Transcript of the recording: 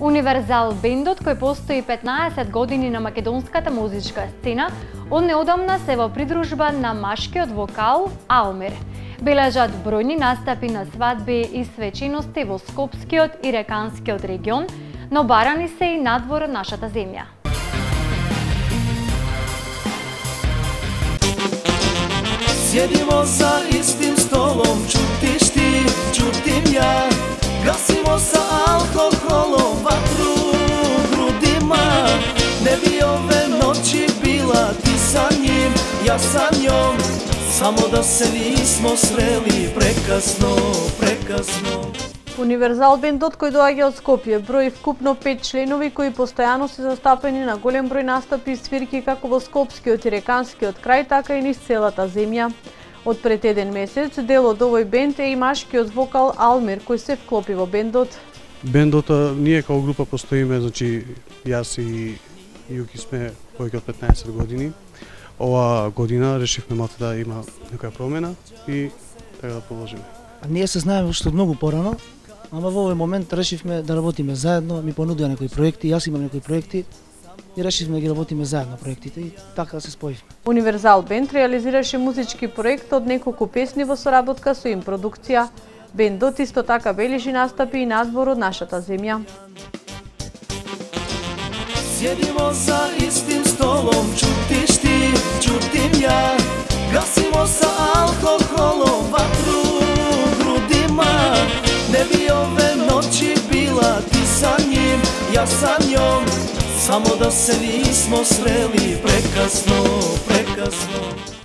Универзал бендот, кој постои 15 години на македонската музичка сцена, од неодамна се во придружба на машкиот вокал Алмир. Бележат бројни настапи на свадби и свечености во Скопскиот и Реканскиот регион, но барани се и надвор од нашата земја. Сjedimo za istim stolom, čutiš ti, čutim ja. Gasimo sa alkoholom vatru u grudima. Ne bi ove noći bila ti sa njim, ja sa njom. Samo da se nismo sreli prekasno, prekasno. Универзал бендот кој доаѓа од Скопје брои вкупно 5 членови кои постојано се застапени на голем број настапи и свирки како во Скопскиот и Реканскиот крај, така и низ целата земја. Од пред еден месец дел од овој бенд е и машкиот вокал Алмир кој се вклопи во бендот. Бендот ние како група постоиме, значи јас и Јуки сме повеќе од 15 години. Ова година решивме малку да има некоја промена и така да продолжиме. Ние се знаеме уште многу порано, ама во овој момент решивме да работиме заедно, ми понудија некои проекти, јас имам некои проекти и решивме да ги работиме заедно проектите и така се споивме. Универзал бенд реализираше музички проект од неколку песни во соработка со им продукција. Бендот исто така бележи настапи и надвор од нашата земја. Sjedimo za istim stolom, čutiš ti, čutim ja. Gasimo sa alkoholom vatru u grudima. Ne bi ove noći bila ti sa njim, ja sa njom. Samo da se nismo sreli prekasno, prekasno.